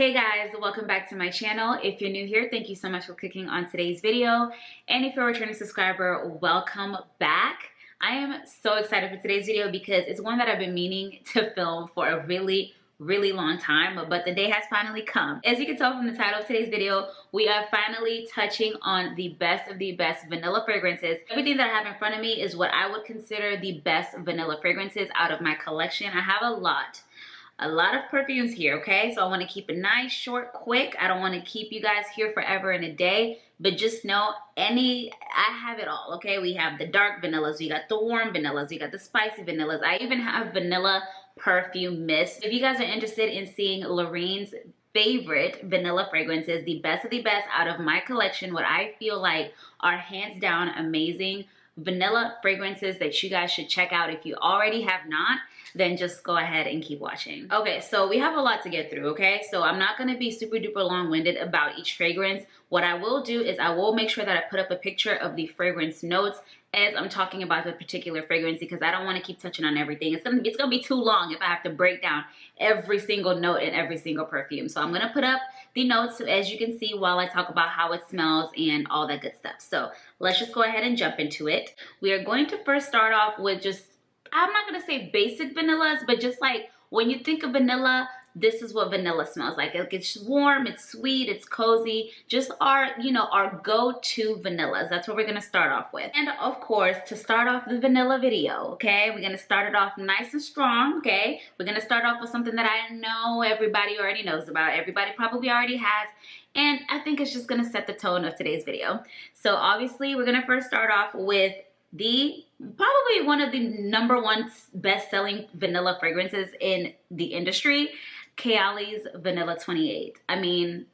Hey guys, welcome back to my channel. If you're new here, thank you so much for clicking on today's video. And if you're a returning subscriber, welcome back. I am so excited for today's video because it's one that I've been meaning to film for a really long time, but the day has finally come. As you can tell from the title of today's video, we are finally touching on the best of the best vanilla fragrances. Everything that I have in front of me is what I would consider the best vanilla fragrances out of my collection. I have a lot of perfumes here, okay? So I want to keep it nice, short, quick. I don't want to keep you guys here forever and a day, but just know I have it all, okay? We have the dark vanillas, we got the warm vanillas, we got the spicy vanillas. I even have vanilla perfume mist. If you guys are interested in seeing Lawreen's favorite vanilla fragrances, the best of the best out of my collection, what I feel like are hands down amazing vanilla fragrances that you guys should check out. If you already have not, then just go ahead and keep watching. Okay, so we have a lot to get through, okay? So I'm not gonna be super duper long-winded about each fragrance. What I will do is I will make sure that I put up a picture of the fragrance notes as I'm talking about the particular fragrance because I don't wanna keep touching on everything. It's gonna be too long if I have to break down every single note in every single perfume. So I'm gonna put up the notes as you can see while I talk about how it smells and all that good stuff. So let's just go ahead and jump into it. We are going to first start off with just, I'm not gonna say basic vanillas, but just like when you think of vanilla, this is what vanilla smells like. It's warm, it's sweet, it's cozy. Just our, our go-to vanillas. That's what we're gonna start off with. And of course, to start off the vanilla video, okay, we're gonna start it off nice and strong, okay? We're gonna start off with something that I know everybody already knows about. Everybody probably already has. And I think it's just gonna set the tone of today's video. So obviously, we're gonna first start off with probably one of the #1 best-selling vanilla fragrances in the industry, Kayali's Vanilla 28. I mean,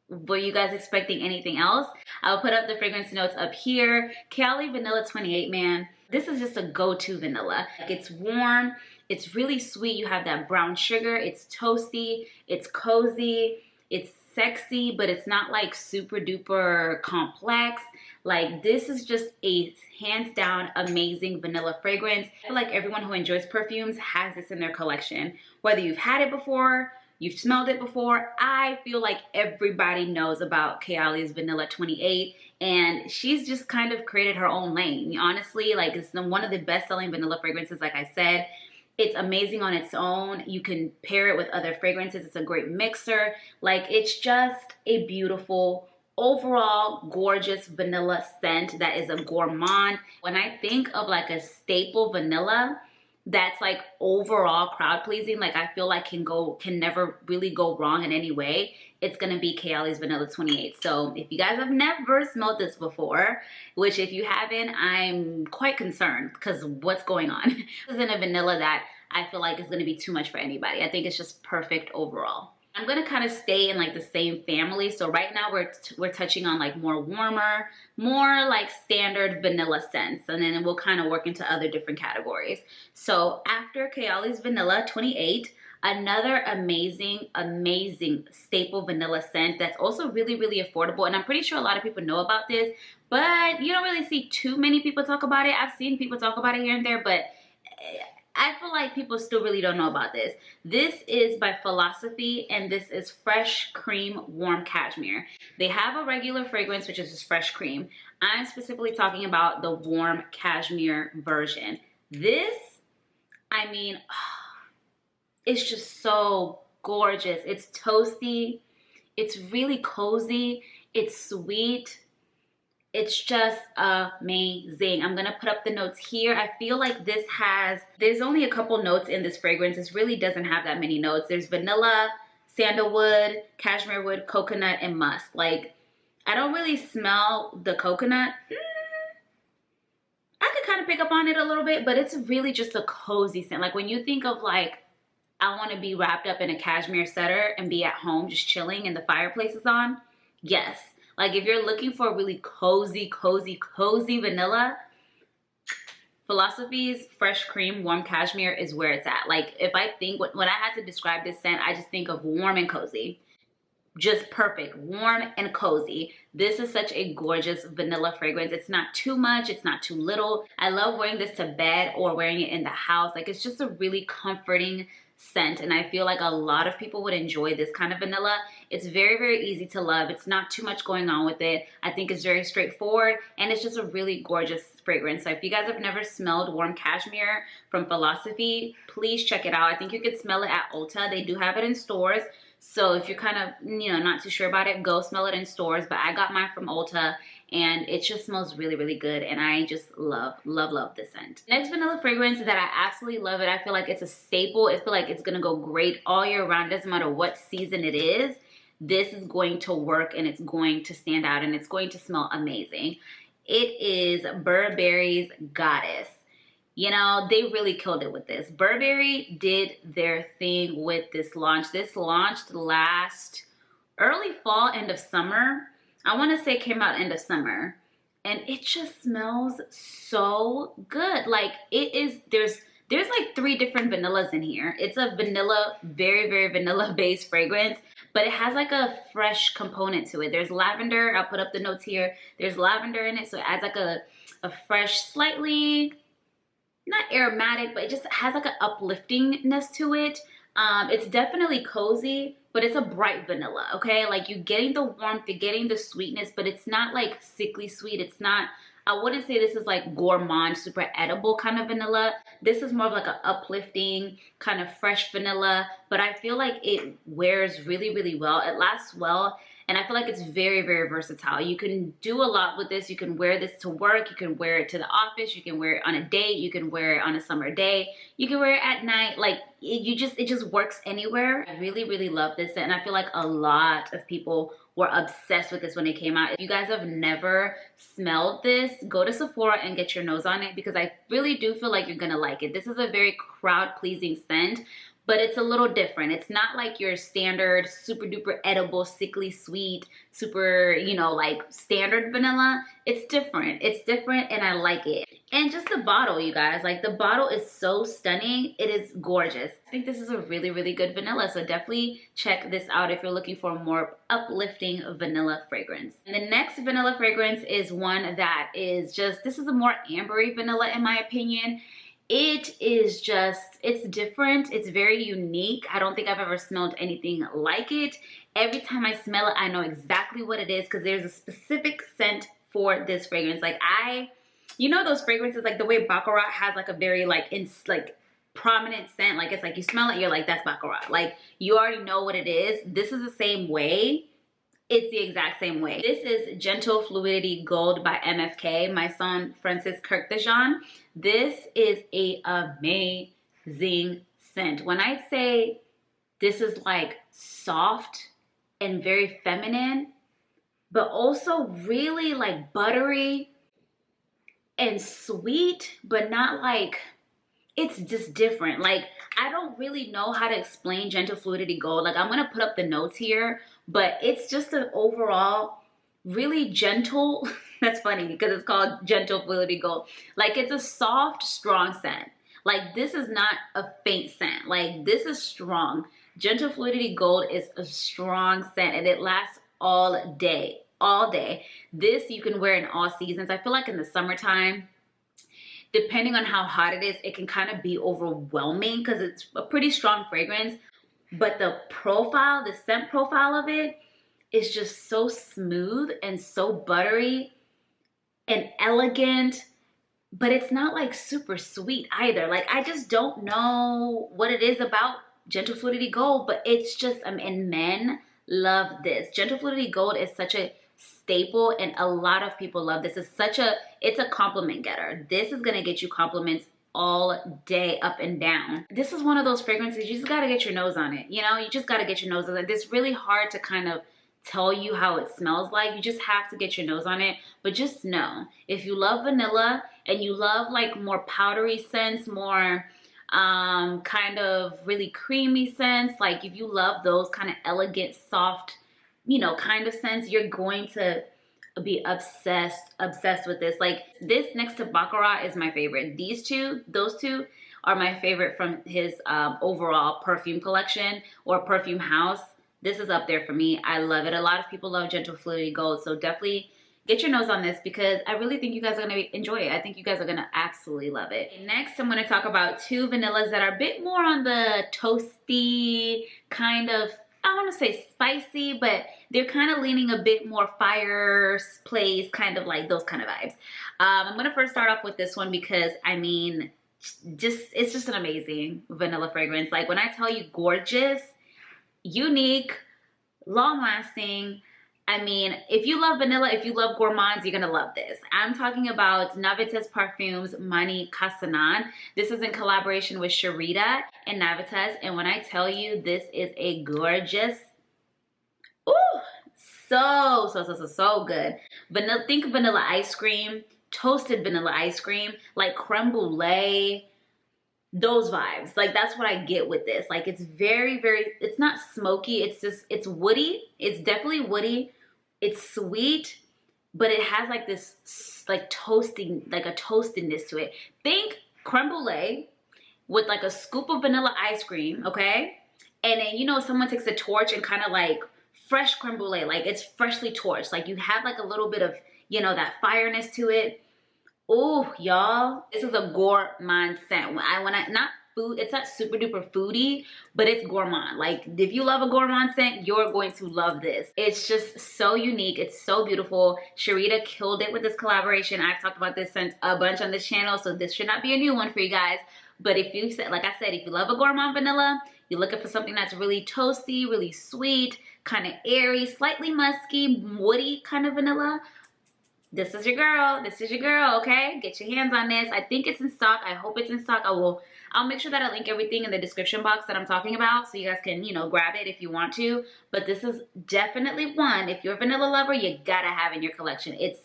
were you guys expecting anything else? I'll put up the fragrance notes up here. Kayali Vanilla 28, man, this is just a go-to vanilla. Like, it's warm, it's really sweet. You have that brown sugar, it's toasty, it's cozy, it's sexy, but it's not like super duper complex. Like, this is just a hands down amazing vanilla fragrance. I feel like everyone who enjoys perfumes has this in their collection. Whether you've had it before, you've smelled it before, I feel like everybody knows about Kayali's Vanilla 28, and she's just kind of created her own lane. Honestly, like, it's one of the best-selling vanilla fragrances, like I said. It's amazing on its own. You can pair it with other fragrances. It's a great mixer. Like, it's just a beautiful, overall gorgeous vanilla scent that is a gourmand. When I think of like a staple vanilla that's like overall crowd pleasing, like I feel like can never really go wrong in any way, it's gonna be Kayali's Vanilla 28. So if you guys have never smelled this before, which if you haven't, I'm quite concerned because what's going on? This isn't a vanilla that I feel like is gonna be too much for anybody. I think it's just perfect overall. I'm gonna kind of stay in like the same family. So right now we're touching on like more warmer, more like standard vanilla scents, and then we'll kind of work into other different categories. So after Kayali's Vanilla 28, another amazing staple vanilla scent that's also really affordable, and I'm pretty sure a lot of people know about this, but you don't really see too many people talk about it. I've seen people talk about it here and there, but I feel like people still really don't know about this. This is by Philosophy, and this is Fresh Cream Warm Cashmere. They have a regular fragrance, which is just fresh cream. I'm specifically talking about the warm cashmere version. This, I mean, it's just so gorgeous. It's toasty, it's really cozy, it's sweet. It's just amazing. I'm gonna put up the notes here. I feel like there's only a couple notes in this fragrance. This really doesn't have that many notes. There's vanilla, sandalwood, cashmere wood, coconut, and musk. Like, I don't really smell the coconut. I could kind of pick up on it a little bit, but it's really just a cozy scent. Like, when you think of like, I wanna be wrapped up in a cashmere sweater and be at home just chilling and the fireplace is on, yes. Like, if you're looking for a really cozy vanilla, Philosophy's Fresh Cream Warm Cashmere is where it's at. Like, if I think, when I had to describe this scent, I just think of warm and cozy. Just perfect, warm and cozy. This is such a gorgeous vanilla fragrance. It's not too much, it's not too little. I love wearing this to bed or wearing it in the house. Like, it's just a really comforting scent, and I feel like a lot of people would enjoy this kind of vanilla. It's very, very easy to love. It's not too much going on with it. I think it's very straightforward, and it's just a really gorgeous fragrance. So if you guys have never smelled Warm Cashmere from Philosophy, please check it out. I think you could smell it at Ulta. They do have it in stores. So if you're kind of, you know, not too sure about it, go smell it in stores. But I got mine from Ulta, and it just smells really, really good. And I just love, love, love this scent. Next vanilla fragrance that I absolutely love it. I feel like it's a staple. I feel like it's gonna go great all year round. Doesn't matter what season it is. This is going to work, and it's going to stand out, and it's going to smell amazing. It is Burberry's Godus. You know, they really killed it with this. Burberry did their thing with this launch. This launched last early fall, end of summer. I want to say it came out end of summer. And it just smells so good. Like, it is, there's like 3 different vanillas in here. It's a vanilla, very, very vanilla based fragrance, but it has like a fresh component to it. There's lavender. I'll put up the notes here. There's lavender in it, so it adds like a fresh, slightly, not aromatic, but it just has like an upliftingness to it. It's definitely cozy, but it's a bright vanilla, okay? Like, you're getting the warmth, you're getting the sweetness, but it's not like sickly sweet. It's not, I wouldn't say this is like gourmand, super edible kind of vanilla. This is more of like an uplifting, kind of fresh vanilla, but I feel like it wears really, really well. It lasts well, and I feel like it's very, very versatile. You can do a lot with this. You can wear this to work. You can wear it to the office. You can wear it on a date. You can wear it on a summer day. You can wear it at night. Like, it just works anywhere. I really, really love this, and I feel like a lot of people were obsessed with this when it came out. If you guys have never smelled this, go to Sephora and get your nose on it, because I really do feel like you're gonna like it. This is a very crowd-pleasing scent, but it's a little different. It's not like your standard super duper edible, sickly sweet, super, you know, like standard vanilla. It's different. It's different, and I like it. And just the bottle, you guys, like, the bottle is so stunning. It is gorgeous. I think this is a really, really good vanilla, so definitely check this out if you're looking for a more uplifting vanilla fragrance. And the next vanilla fragrance is one that is just, this is a more ambery vanilla in my opinion. It is just, it's different. It's very unique. I don't think I've ever smelled anything like it. Every time I smell it, I know exactly what it is, because there's a specific scent for this fragrance. Like, you know those fragrances, like the way Baccarat has like a very like prominent scent. Like, it's like you smell it, you're like, that's Baccarat. Like, you already know what it is. This is the same way. It's the exact same way. This is Gentle Fluidity Gold by MFK, my son Francis Kirkdejan. This is a amazing scent. When I say this is like soft and very feminine, but also really like buttery and sweet, but not like, it's just different. Like, I don't really know how to explain Gentle Fluidity Gold. Like, I'm gonna put up the notes here, but it's just an overall really gentle, that's funny because it's called Gentle Fluidity Gold. Like, it's a soft, strong scent. Like, this is not a faint scent. Like, this is strong. Gentle Fluidity Gold is a strong scent, and it lasts all day. All day. This you can wear in all seasons. I feel like in the summertime, depending on how hot it is, it can kind of be overwhelming because it's a pretty strong fragrance. But the profile, the scent profile of it is just so smooth and so buttery and elegant, but it's not like super sweet either. Like, I just don't know what it is about Gentle Fluidity Gold, but it's just, and men love this. Gentle Fluidity Gold is such a staple, and a lot of people love this. It's a compliment getter. This is gonna get you compliments all day, up and down. This is one of those fragrances, you just gotta get your nose on it. You know, you just gotta get your nose on it. It's really hard to kind of tell you how it smells like. You just have to get your nose on it. But just know, if you love vanilla and you love like more powdery scents, more kind of really creamy scents, like if you love those kind of elegant, soft, you know, kind of scents, you're going to be obsessed with this. Like, this next to Baccarat is my favorite. Those two are my favorite from his overall perfume collection or perfume house. This is up there for me. I love it. A lot of people love Gentle Fluidity Gold, so definitely get your nose on this because I really think you guys are going to enjoy it. I think you guys are going to absolutely love it. Next, I'm going to talk about two vanillas that are a bit more on the toasty kind of, I don't want to say spicy, but they're kind of leaning a bit more fireplace, kind of like those kind of vibes. I'm going to first start off with this one because, I mean, it's just an amazing vanilla fragrance. Like when I tell you gorgeous, unique, long lasting, I mean, if you love vanilla, if you love gourmands, you're gonna love this. I'm talking about Navitas Parfums Mani Kason. This is in collaboration with Sharita and Navitas, and when I tell you this is a gorgeous, ooh, so good. Vanilla, think vanilla ice cream, toasted vanilla ice cream, like creme brulee, those vibes. Like that's what I get with this. Like it's very, it's not smoky, it's just, it's woody. It's definitely woody. It's sweet, but it has like this like toasting, like a toastedness to it. Think creme brulee with like a scoop of vanilla ice cream, okay? And then, you know, someone takes a torch and kind of like fresh creme brulee, like it's freshly torched. Like you have like a little bit of, you know, that fireness to it. Oh, y'all, this is a gourmand scent. Not food, it's not super duper foodie, but it's gourmand. Like if you love a gourmand scent, you're going to love this. It's just so unique. It's so beautiful. Sharita killed it with this collaboration. I've talked about this scent a bunch on this channel, so this should not be a new one for you guys. But if you said, like I said, if you love a gourmand vanilla, you're looking for something that's really toasty, really sweet, kind of airy, slightly musky, woody kind of vanilla, this is your girl. This is your girl, okay? Get your hands on this. I think it's in stock. I hope it's in stock. I'll make sure that I link everything in the description box that I'm talking about so you guys can, you know, grab it if you want to. But this is definitely one. If you're a vanilla lover, you gotta have in your collection. It's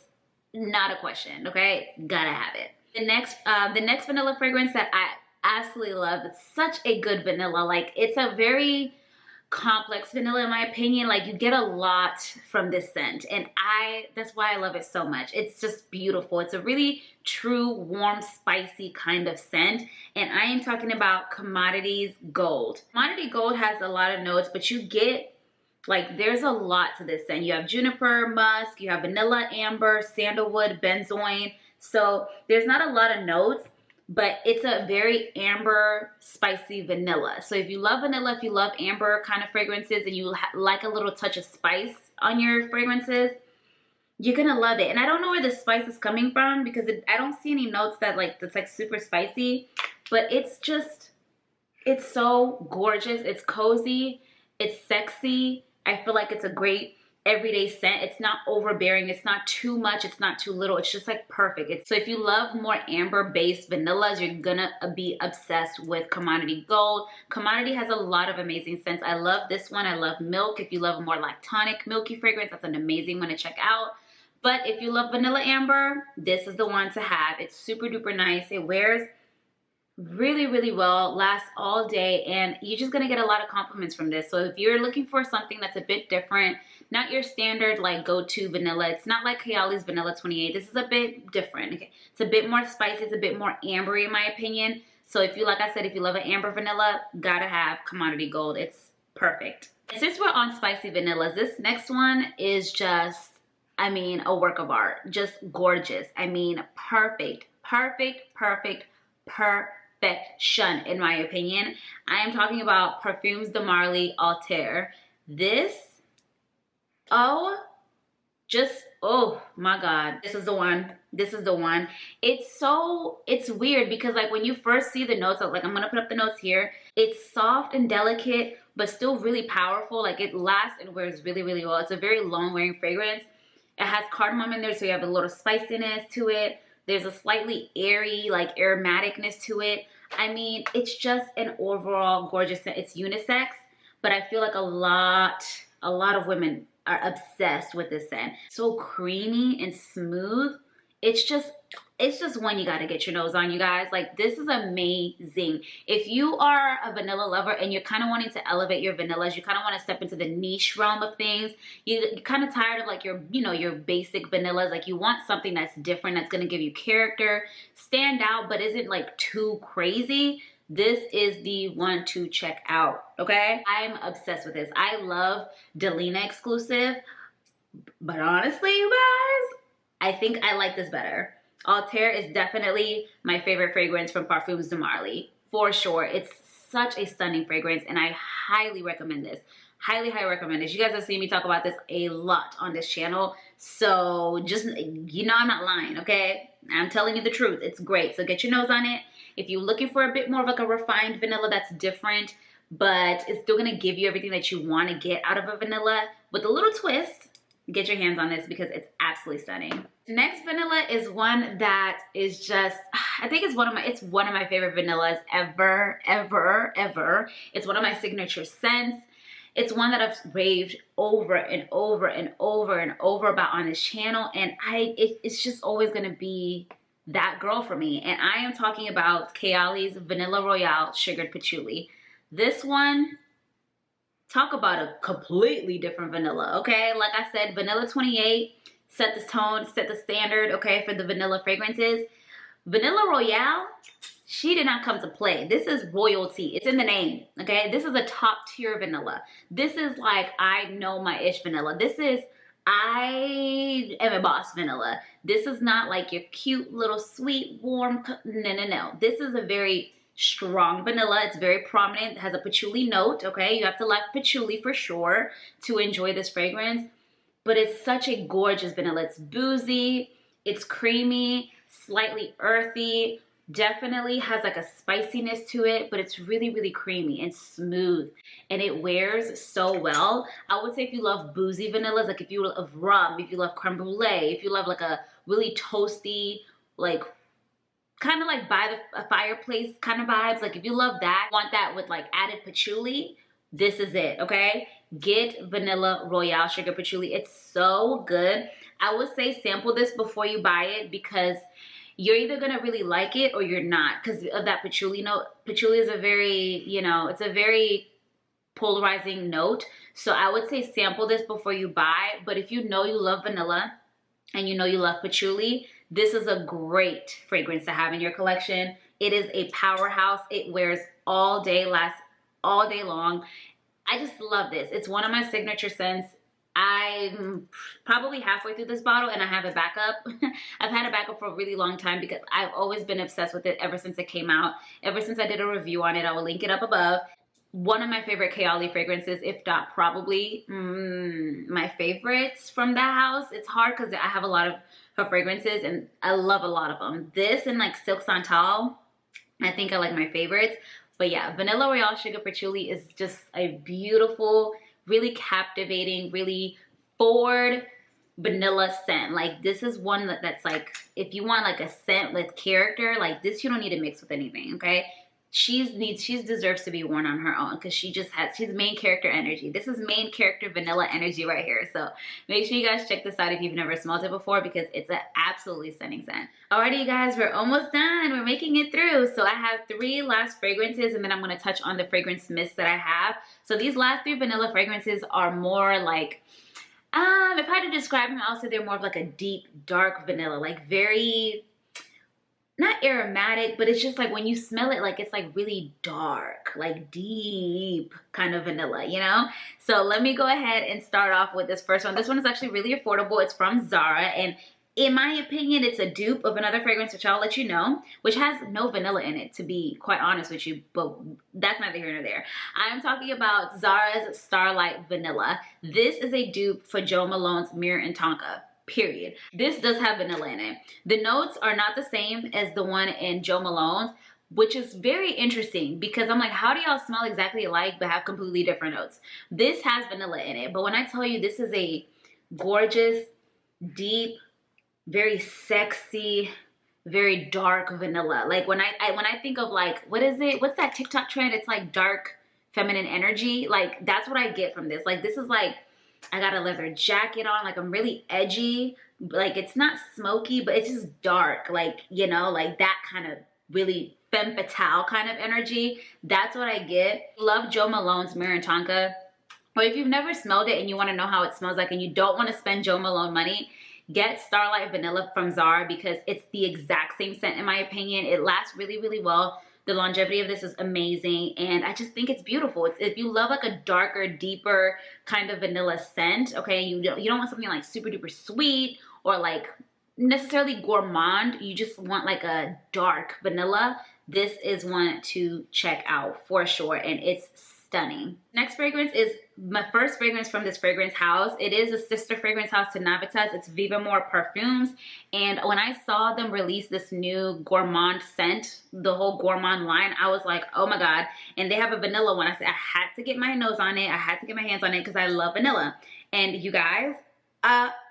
not a question, okay? Gotta have it. The next vanilla fragrance that I absolutely love, it's such a good vanilla. Like it's a very complex vanilla in my opinion. Like you get a lot from this scent, and that's why I love it so much. It's just beautiful. It's a really true warm spicy kind of scent, and I am talking about Commodities Gold. Commodity Gold has a lot of notes, but you get like there's a lot to this scent. You have juniper, musk, you have vanilla, amber, sandalwood, benzoin. So there's not a lot of notes, but it's a very amber, spicy vanilla. So if you love vanilla, if you love amber kind of fragrances, and you like a little touch of spice on your fragrances, you're gonna love it. And I don't know where the spice is coming from because I don't see any notes that's like super spicy, but it's just, it's so gorgeous. It's cozy, it's sexy. I feel like it's a great everyday scent. It's not overbearing, it's not too much, it's not too little, it's just like perfect. So if you love more amber based vanillas, you're gonna be obsessed with Commodity Gold. Commodity has a lot of amazing scents. I love this one. I love Milk. If you love a more lactonic milky fragrance, that's an amazing one to check out. But if you love vanilla amber, this is the one to have. It's super duper nice. It wears really well, lasts all day, and you're just gonna get a lot of compliments from this. So if you're looking for something that's a bit different, not your standard like go-to vanilla, it's not like Kayali's Vanilla 28. This is a bit different. Okay, it's a bit more spicy, it's a bit more ambery in my opinion. So if you, like I said, if you love an amber vanilla, gotta have Commodity Gold. It's perfect. And since we're on spicy vanillas, this next one is just, I mean, a work of art. Just gorgeous. I mean, perfect perfection in my opinion. I am talking about Parfums de Marley Alter. This, oh my god, this is the one. This is the one. It's weird because like when you first see the notes, like I'm gonna put up the notes here, it's soft and delicate but still really powerful. Like it lasts and wears really well. It's a very long wearing fragrance. It has cardamom in there, so you have a little spiciness to it. There's a slightly airy, like aromaticness to it. I mean, it's just an overall gorgeous scent. It's unisex, but I feel like a lot of women are obsessed with this scent. So creamy and smooth. It's just one you gotta get your nose on, you guys. Like this is amazing. If you are a vanilla lover and you're kind of wanting to elevate your vanillas, you kind of want to step into the niche realm of things, you're kind of tired of like your, you know, your basic vanillas, like you want something that's different, that's gonna give you character, stand out, but isn't like too crazy, this is the one to check out, okay? I'm obsessed with this. I love Delina exclusive, but honestly, you guys, I think I like this better. Alter is definitely my favorite fragrance from Parfums de Marley, for sure. It's such a stunning fragrance, and I highly recommend this. Highly, highly recommend this. You guys have seen me talk about this a lot on this channel, so just, you know I'm not lying, okay? I'm telling you the truth. It's great, so get your nose on it. If you're looking for a bit more of like a refined vanilla that's different, but it's still gonna give you everything that you want to get out of a vanilla with a little twist, get your hands on this because it's absolutely stunning. Next vanilla is one that is just, I think it's one of my favorite vanillas ever, ever, ever. It's one of my signature scents. It's one that I've raved over and over and over and over about on this channel, and it's just always gonna be that girl for me. And I am talking about Kayali's Vanilla Royale Sugared Patchouli. This one, talk about a completely different vanilla, okay? Like I said, Vanilla 28 set the tone, set the standard, okay, for the vanilla fragrances. Vanilla Royale, she did not come to play. This is royalty. It's in the name, okay? This is a top tier vanilla. This is like, I know my ish vanilla. This is, I am a boss vanilla. This is not like your cute little sweet, warm, no. This is a very strong vanilla. It's very prominent. It has a patchouli note, okay? You have to like patchouli for sure to enjoy this fragrance. But it's such a gorgeous vanilla. It's boozy, it's creamy, slightly earthy, definitely has like a spiciness to it, but it's really, really creamy and smooth, and it wears so well. I would say if you love boozy vanillas, like if you love rum, if you love creme brulee, if you love like a really toasty, like kind of like by a fireplace kind of vibes, like if you love that, want that with like added patchouli, this is it, okay? Get Vanilla Royale Sugar Patchouli. It's so good. I would say sample this before you buy it because you're either gonna really like it or you're not because of that patchouli note. Patchouli is a very, you know, it's a very polarizing note. So I would say sample this before you buy. But if you know you love vanilla and you know you love patchouli, this is a great fragrance to have in your collection. It is a powerhouse. It wears all day, lasts all day long. I just love this. It's one of my signature scents. I'm probably halfway through this bottle and I have a backup. I've had a backup for a really long time because I've always been obsessed with it ever since it came out. Ever since I did a review on it, I will link it up above. One of my favorite Kayali fragrances, if not probably my favorites from that house. It's hard because I have a lot of her fragrances and I love a lot of them. This and like Silk Santal, I think are like my favorites. But yeah, Vanilla Royale Sugar Patchouli is just a beautiful, really captivating, really forward vanilla scent. Like this is one that's like, if you want like a scent with character, like this you don't need to mix with anything, okay? She deserves to be worn on her own because she's main character energy. This is main character vanilla energy right here. So make sure you guys check this out if you've never smelled it before because it's an absolutely stunning scent. Alrighty, you guys, we're almost done. We're making it through. So I have 3 last fragrances and then I'm going to touch on the fragrance mist that I have. So these last 3 vanilla fragrances are more like, if I had to describe them, I'll say they're more of like a deep, dark vanilla, like very, not aromatic, but it's just like when you smell it, like it's like really dark, like deep kind of vanilla, you know? So let me go ahead and start off with this first one. This one is actually really affordable. It's from Zara, and in my opinion, it's a dupe of another fragrance, which I'll let you know, which has no vanilla in it, to be quite honest with you, but that's neither here nor there. I'm talking about Zara's Starlight Vanilla. This is a dupe for Jo Malone's Mirror and Tonka. Period. This does have vanilla in it. The notes are not the same as the one in Jo Malone's, which is very interesting because I'm like, how do y'all smell exactly alike but have completely different notes? This has vanilla in it, but when I tell you this is a gorgeous, deep, very sexy, very dark vanilla. Like when I think of like, what is it? What's that TikTok trend? It's like dark feminine energy. Like that's what I get from this. Like this is like, I got a leather jacket on, like I'm really edgy, like it's not smoky, but it's just dark, like, you know, like that kind of really femme fatale kind of energy. That's what I get. Love Jo Malone's Mirror and Tonka. Or if you've never smelled it and you want to know how it smells like and you don't want to spend Jo Malone money, get Starlight Vanilla from Zara because it's the exact same scent in my opinion. It lasts really, really well. The longevity of this is amazing, and I just think it's beautiful. If you love like a darker, deeper kind of vanilla scent, okay, you don't want something like super duper sweet or like necessarily gourmand, you just want like a dark vanilla, this is one to check out for sure, and it's stunning. Next fragrance is my first fragrance from this fragrance house. It is a sister fragrance house to Navitas. It's Viva More Perfumes, and when I saw them release this new gourmand scent, the whole gourmand line, I was like, oh my god. And they have a vanilla one. I said I had to get my nose on it, I had to get my hands on it because I love vanilla. And you guys,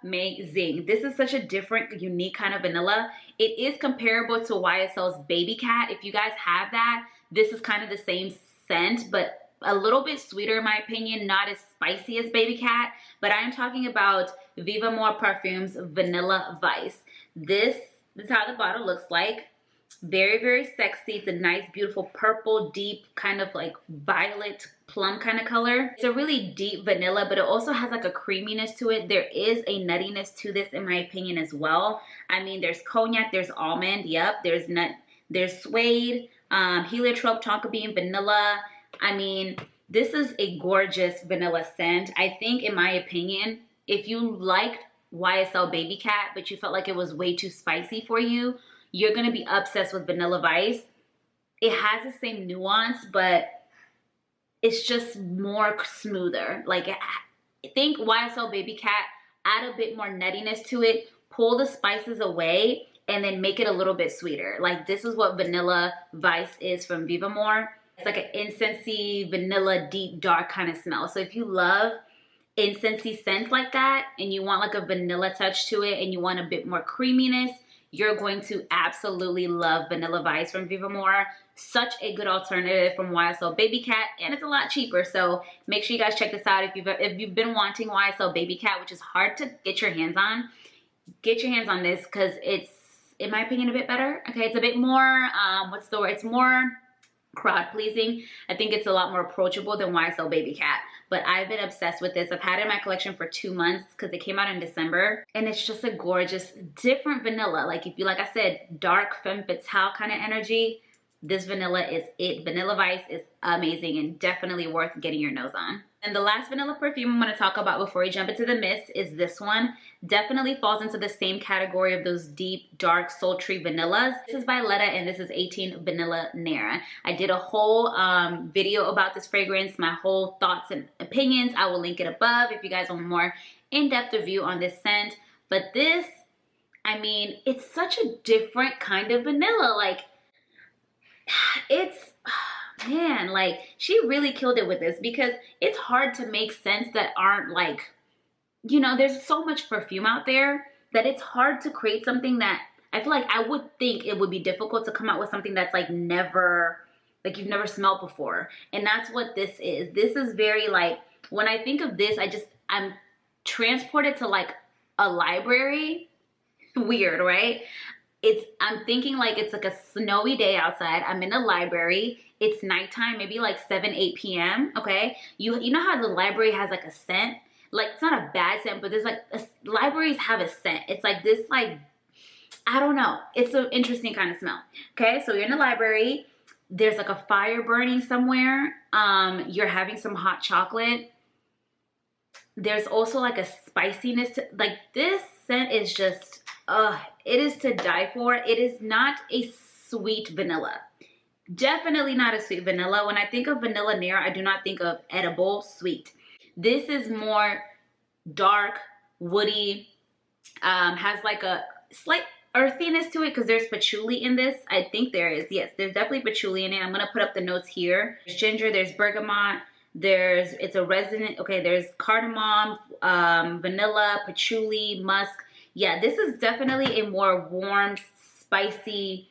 amazing. This is such a different, unique kind of vanilla. It is comparable to YSL's Baby Cat. If you guys have that, this is kind of the same scent, but a little bit sweeter in my opinion, not as spicy as Baby Cat. But I am talking about Viva More Perfumes Vanilla Vice. This is how the bottle looks like. Very, very sexy. It's a nice, beautiful purple, deep, kind of like violet plum kind of color. It's a really deep vanilla, but it also has like a creaminess to it. There is a nuttiness to this in my opinion as well. I mean, there's cognac, there's almond, yep, there's nut, there's suede, heliotrope, tonka bean, vanilla. I mean, this is a gorgeous vanilla scent. I think in my opinion, if you liked YSL Baby Cat, but you felt like it was way too spicy for you, you're gonna be obsessed with Vanilla Vice. It has the same nuance, but it's just more smoother. Like, I think YSL Baby Cat, add a bit more nuttiness to it, pull the spices away, and then make it a little bit sweeter. Like, this is what Vanilla Vice is from Viva More. It's like an incensey, vanilla, deep, dark kind of smell. So if you love incensey scents like that, and you want like a vanilla touch to it, and you want a bit more creaminess, you're going to absolutely love Vanilla Vice from Viva More. Such a good alternative from YSL Baby Cat, and it's a lot cheaper. So make sure you guys check this out. If you've been wanting YSL Baby Cat, which is hard to get your hands on, get your hands on this because it's, in my opinion, a bit better. Okay, it's a bit more, what's the word? It's more crowd pleasing. I think it's a lot more approachable than YSL Baby Cat. But I've been obsessed with this. I've had it in my collection for 2 months because it came out in December. And it's just a gorgeous, different vanilla. Like, if you, like I said, dark femme fatale kind of energy, this vanilla is it. Vanilla Vice is amazing and definitely worth getting your nose on. And the last vanilla perfume I'm going to talk about before we jump into the mist is this one. Definitely falls into the same category of those deep, dark, sultry vanillas. This is by Letta, and this is 18 Vanilla Nara. I did a whole video about this fragrance, my whole thoughts and opinions. I will link it above if you guys want a more in-depth review on this scent. But this, I mean, it's such a different kind of vanilla. Like, it's... man, like, she really killed it with this because it's hard to make scents that aren't like, you know, there's so much perfume out there that it's hard to create something that I feel like I would think it would be difficult to come out with something that's like never, like you've never smelled before. And that's what this is. This is very like, when I think of this, I'm transported to like a library. Weird, right? I'm thinking like it's like a snowy day outside. I'm in a library. It's nighttime, maybe like 7, 8 p.m. Okay. You know how the library has like a scent? Like, it's not a bad scent, but there's like, libraries have a scent. It's like this, like, I don't know. It's an interesting kind of smell. Okay. So you're in a library. There's like a fire burning somewhere. You're having some hot chocolate. There's also like a spiciness to, like, this scent is just, it is to die for. It is not a sweet vanilla. Definitely not a sweet vanilla. When I think of Vanilla Nara, I do not think of edible sweet. This is more dark, woody, has like a slight earthiness to it because there's patchouli in this. I think there is. Yes, there's definitely patchouli in it. I'm going to put up the notes here. There's ginger, there's bergamot, it's a resonant, okay, there's cardamom, vanilla, patchouli, musk. Yeah, this is definitely a more warm, spicy,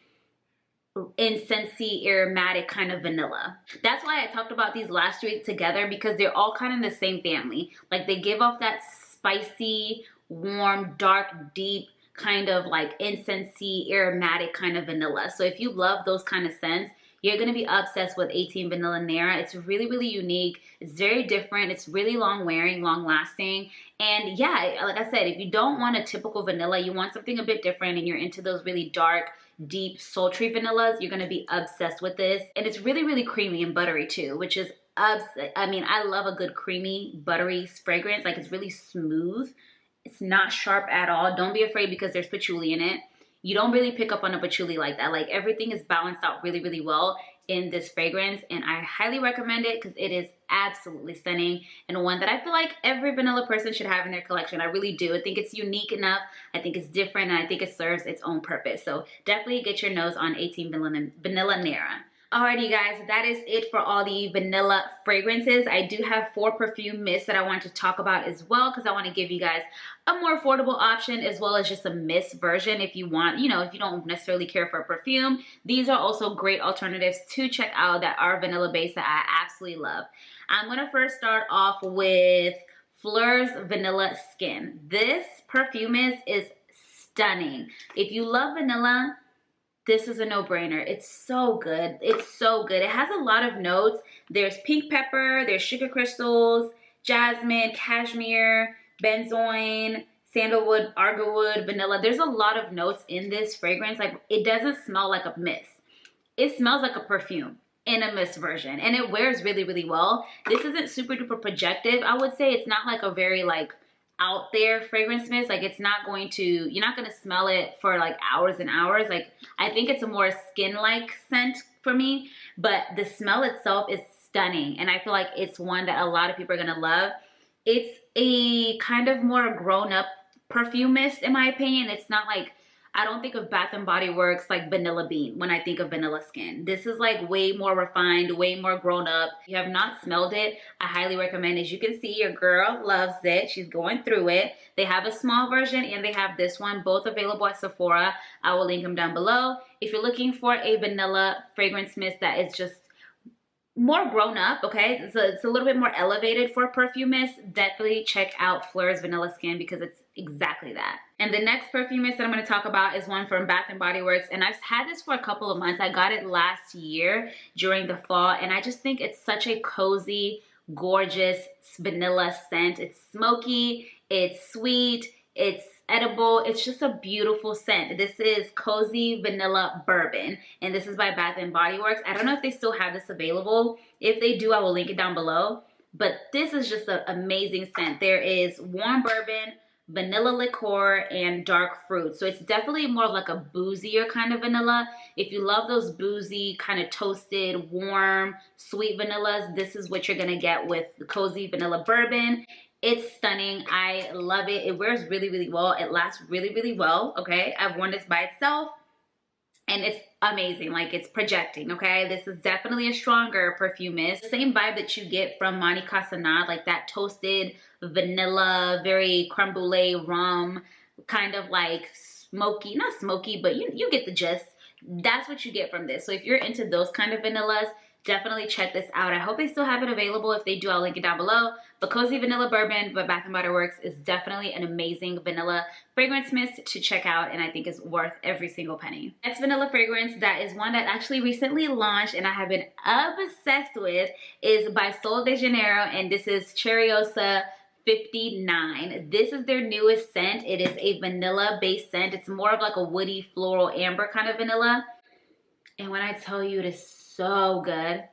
incensey, aromatic kind of vanilla. That's why I talked about these last 3 together, because they're all kind of in the same family. Like, they give off that spicy, warm, dark, deep kind of like incensey, aromatic kind of vanilla. So if you love those kind of scents, you're going to be obsessed with 18 Vanilla Nara. It's really, really unique. It's very different. It's really long wearing, long lasting. And yeah, like I said, if you don't want a typical vanilla, you want something a bit different and you're into those really dark, deep, sultry vanillas, you're going to be obsessed with this. And it's really, really creamy and buttery too, which is, I mean, I love a good creamy, buttery fragrance. Like, it's really smooth. It's not sharp at all. Don't be afraid because there's patchouli in it. You don't really pick up on a patchouli like that. Like everything is balanced out really, really well in this fragrance, and I highly recommend it because it is absolutely stunning and one that I feel like every vanilla person should have in their collection. I really do. I think it's unique enough. I think it's different, and I think it serves its own purpose. So definitely get your nose on 18 Vanilla Nara. Alrighty guys, that is it for all the vanilla fragrances. I do have 4 perfume mists that I want to talk about as well because I want to give you guys a more affordable option as well as just a mist version if you want, you know, if you don't necessarily care for a perfume. These are also great alternatives to check out that are vanilla based that I absolutely love. I'm going to first start off with Fleur's Vanilla Skin. This perfume is stunning. If you love vanilla, this is a no-brainer. It's so good. It's so good. It has a lot of notes. There's pink pepper, there's sugar crystals, jasmine, cashmere, benzoin, sandalwood, argwood, vanilla. There's a lot of notes in this fragrance. Like, it doesn't smell like a mist. It smells like a perfume in a mist version, and it wears really, really well. This isn't super duper projective. I would say it's not like a very like out there fragrance mist. Like, it's not going to, you're not going to smell it for like hours and hours. Like, I think it's a more skin like scent for me, but the smell itself is stunning, and I feel like it's one that a lot of people are going to love. It's a kind of more grown up perfume mist in my opinion. It's not like, I don't think of Bath and Body Works like Vanilla Bean when I think of Vanilla Skin. This is like way more refined, way more grown up. If you have not smelled it, I highly recommend. As you can see, your girl loves it. She's going through it. They have a small version and they have this one, both available at Sephora. I will link them down below. If you're looking for a vanilla fragrance mist that is just more grown up, okay, so it's a little bit more elevated for a perfume mist, definitely check out Fleur's Vanilla Skin because it's exactly that. And the next perfume mist that I'm going to talk about is one from Bath and Body Works, and I've had this for a couple of months. I got it last year during the fall, and I just think it's such a cozy, gorgeous vanilla scent. It's smoky, it's sweet, it's edible. It's just a beautiful scent. This is Cozy Vanilla Bourbon, and this is by Bath and Body Works. I don't know if they still have this available. If they do, I will link it down below. But this is just an amazing scent. There is warm bourbon, vanilla liqueur, and dark fruit. So it's definitely more like a boozier kind of vanilla. If you love those boozy, kind of toasted, warm, sweet vanillas, this is what you're gonna get with the Cozy Vanilla Bourbon. It's stunning. I love it. It wears really, really well. It lasts really, really well, okay? I've worn this by itself, and it's amazing. Like, it's projecting, okay? This is definitely a stronger perfume mist. Same vibe that you get from Monte Casanat, like that toasted vanilla, very creme brulee rum, kind of like smoky, not smoky, but you get the gist. That's what you get from this. So if you're into those kind of vanillas, definitely check this out. I hope they still have it available. If they do, I'll link it down below. But Cozy Vanilla Bourbon by Bath & Body Works is definitely an amazing vanilla fragrance mist to check out, and I think is worth every single penny. Next vanilla fragrance that is one that actually recently launched and I have been obsessed with is by Sol de Janeiro, and this is Cherryosa 59. This is their newest scent. It is a vanilla based scent. It's more of like a woody floral amber kind of vanilla, and when I tell you, it is so good.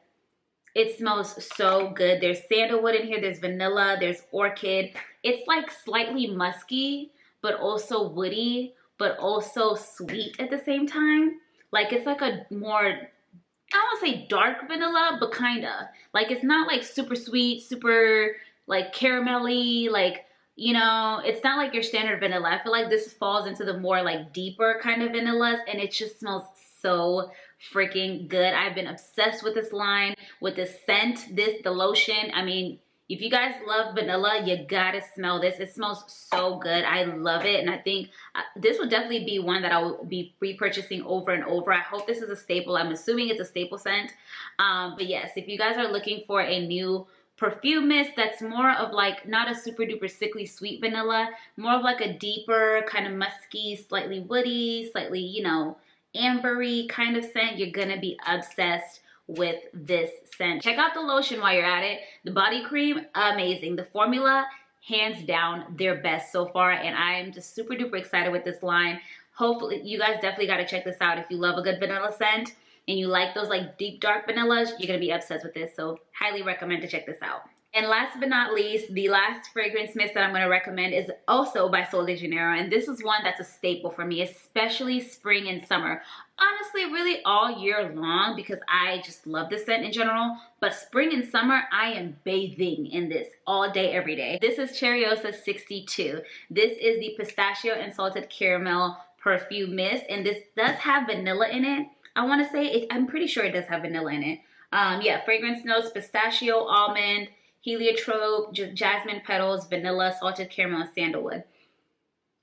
It smells so good. There's sandalwood in here, there's vanilla, there's orchid. It's like slightly musky, but also woody, but also sweet at the same time. Like, it's like a more, I don't want to say dark vanilla, but kinda. Like, it's not like super sweet, super like caramelly, like, you know, it's not like your standard vanilla. I feel like this falls into the more like deeper kind of vanillas, and it just smells so freaking good. I've been obsessed with this line, with this scent, the lotion. I mean, if you guys love vanilla, you gotta smell this. It smells so good. I love it, and I think this will definitely be one that I will be repurchasing over and over. I hope this is a staple. I'm assuming it's a staple scent. But yes, if you guys are looking for a new perfume mist that's more of like, not a super duper sickly sweet vanilla, more of like a deeper kind of musky, slightly woody, slightly, you know, ambery kind of scent, you're gonna be obsessed with this scent. Check out the lotion while you're at it. The body cream, amazing. The formula, hands down, their best so far, and I'm just super duper excited with this line. Hopefully, you guys definitely gotta check this out. If you love a good vanilla scent and you like those like deep dark vanillas, you're gonna be obsessed with this, so highly recommend to check this out. And last but not least, the last fragrance mist that I'm going to recommend is also by Sol de Janeiro. And this is one that's a staple for me, especially spring and summer. Honestly, really all year long, because I just love this scent in general. But spring and summer, I am bathing in this all day, every day. This is Cherryosa 62. This is the pistachio and salted caramel perfume mist. And this does have vanilla in it. I want to say, I'm pretty sure it does have vanilla in it. Yeah, fragrance notes, pistachio, almond, heliotrope, jasmine petals, vanilla, salted caramel, and sandalwood.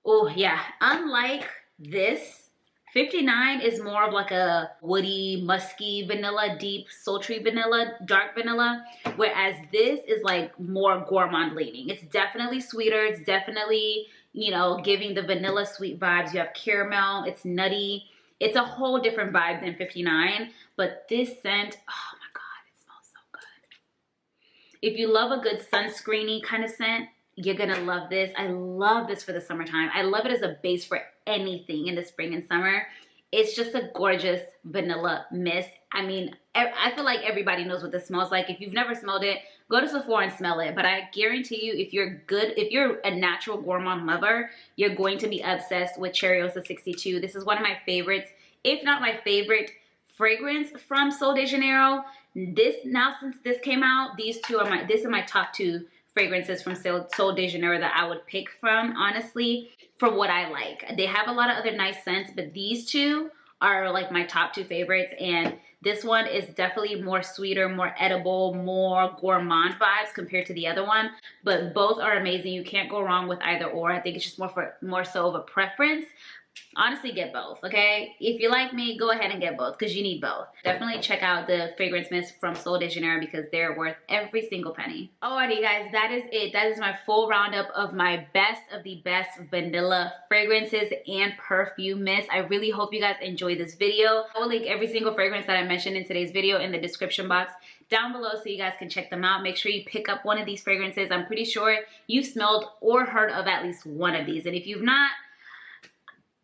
Oh yeah, unlike this, 59 is more of like a woody, musky vanilla, deep, sultry vanilla, dark vanilla, whereas this is like more gourmand leaning. It's definitely sweeter. It's definitely, you know, giving the vanilla sweet vibes. You have caramel, it's nutty. It's a whole different vibe than 59, but this scent, oh my God, it smells so good. If you love a good sunscreeny kind of scent, you're gonna love this. I love this for the summertime. I love it as a base for anything in the spring and summer. It's just a gorgeous vanilla mist. I mean, I feel like everybody knows what this smells like. If you've never smelled it, go to Sephora and smell it. But I guarantee you, if you're a natural gourmand lover, you're going to be obsessed with Cherryosa 62. This is one of my favorites, if not my favorite fragrance from Sol de Janeiro. Since this came out, these are my top two fragrances from Sol de Janeiro that I would pick from, honestly, for what I like. They have a lot of other nice scents, but these two are like my top two favorites. And this one is definitely more sweeter, more edible, more gourmand vibes compared to the other one. But both are amazing. You can't go wrong with either or. I think it's just more so of a preference. Honestly, get both, okay? If you like me, go ahead and get both because you need both. Definitely check out the fragrance mist from Sol de Janeiro because they're worth every single penny. Alrighty guys, that is it. That is my full roundup of my best of the best vanilla fragrances and perfume mists. I really hope you guys enjoyed this video. I will link every single fragrance that I mentioned in today's video in the description box down below so you guys can check them out. Make sure you pick up one of these fragrances. I'm pretty sure you've smelled or heard of at least one of these. And if you've not,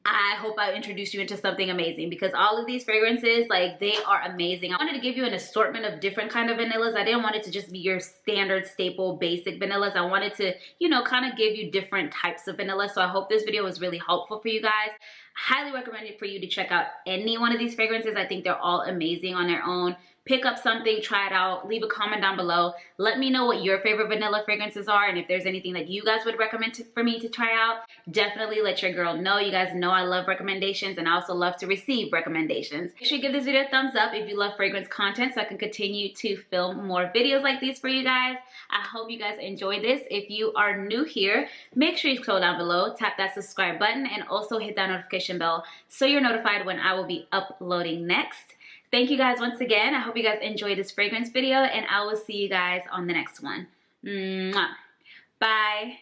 I hope I introduced you into something amazing because all of these fragrances, like, they are amazing. I wanted to give you an assortment of different kind of vanillas. I didn't want it to just be your standard staple basic vanillas. I wanted to, you know, kind of give you different types of vanilla. So I hope this video was really helpful for you guys. Highly recommend it for you to check out any one of these fragrances. I think they're all amazing on their own. Pick up something, try it out, leave a comment down below. Let me know what your favorite vanilla fragrances are and if there's anything that you guys would recommend for me to try out. Definitely let your girl know. You guys know I love recommendations and I also love to receive recommendations. Make sure you give this video a thumbs up if you love fragrance content so I can continue to film more videos like these for you guys. I hope you guys enjoy this. If you are new here, make sure you scroll down below, tap that subscribe button, and also hit that notification bell so you're notified when I will be uploading next. Thank you guys once again. I hope you guys enjoyed this fragrance video and I will see you guys on the next one. Mwah. Bye.